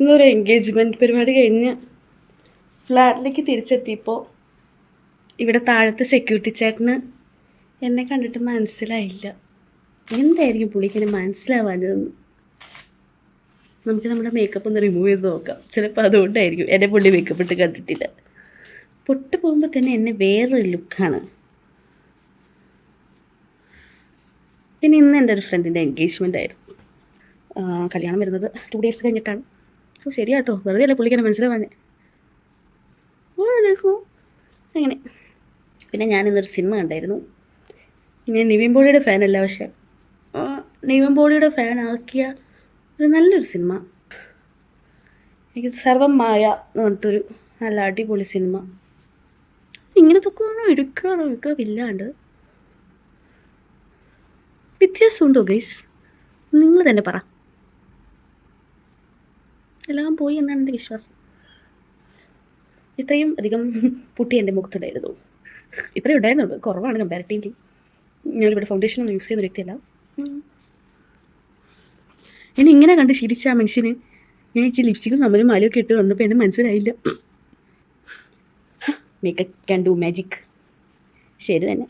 ഇന്നൊരു എൻഗേജ്മെൻറ്റ് പരിപാടി കഴിഞ്ഞ് ഫ്ലാറ്റിലേക്ക് തിരിച്ചെത്തിയപ്പോൾ ഇവിടെ താഴത്തെ സെക്യൂരിറ്റി ചേട്ടന് എന്നെ കണ്ടിട്ട് മനസ്സിലായില്ല. എന്തായിരിക്കും പുള്ളിക്ക് മനസ്സിലാവാഞ്ഞതെന്ന്. നമുക്ക് നമ്മുടെ മേക്കപ്പ് ഒന്ന് റിമൂവ് ചെയ്ത് നോക്കാം. ചിലപ്പോൾ അതുകൊണ്ടായിരിക്കും എന്നെ പുള്ളി മേക്കപ്പ് ഇട്ട് കണ്ടിട്ടില്ല. പൊട്ട് പോകുമ്പോൾ തന്നെ എന്നെ വേറൊരു ലുക്കാണ്. പിന്നെ ഇന്ന് എൻ്റെ ഒരു ഫ്രണ്ടിൻ്റെ എൻഗേജ്മെൻ്റ് ആയിരുന്നു. കല്യാണം വരുന്നത് 2 days കഴിഞ്ഞിട്ടാണ്. ശരിയാട്ടോ, വെറുതെ അല്ല പുള്ളിക്ക് എന്നെ മനസ്സിലാവാഞ്ഞേ. അങ്ങനെ പിന്നെ ഞാനിന്നൊരു സിനിമ കണ്ടായിരുന്നു. ഞാൻ നിവിൻ പോളിയുടെ ഫാനല്ല, പക്ഷേ നിവിൻ പോളിയുടെ ഫാനാക്കിയ ഒരു നല്ലൊരു സിനിമ. എനിക്ക് സർവം മായ എന്ന് പറഞ്ഞിട്ടൊരു നല്ല അടിപൊളി സിനിമ. ഇങ്ങനത്തൊക്കെ ഇരിക്കാറില്ലാണ്ട് വ്യത്യാസമുണ്ടോ ഗൈസ്? നിങ്ങൾ തന്നെ പറ. എല്ലാം പോയി എന്നാണ് എൻ്റെ വിശ്വാസം. ഇത്രയും അധികം പുട്ടി എൻ്റെ മുഖത്തുണ്ടായിരുന്നു. ഇത്രയും ഉണ്ടായിരുന്നുള്ളൂ, കുറവാണ് കമ്പാരിറ്റീവ്ലി. ഞാനിവിടെ ഫൗണ്ടേഷനൊന്നും യൂസ് ചെയ്യുന്ന വ്യക്തിയല്ല. ഞാൻ ഇങ്ങനെ കണ്ട് ശീലിച്ച ആ മനുഷ്യന് ഞാൻ ഇച്ചിരി ലിപ്സ്റ്റിക്കും നമ്മളും മാലയൊക്കെ ഇട്ട് വന്നപ്പോൾ എന്നെ മനസ്സിലായില്ല. Makeup can do magic. ശരി തന്നെ.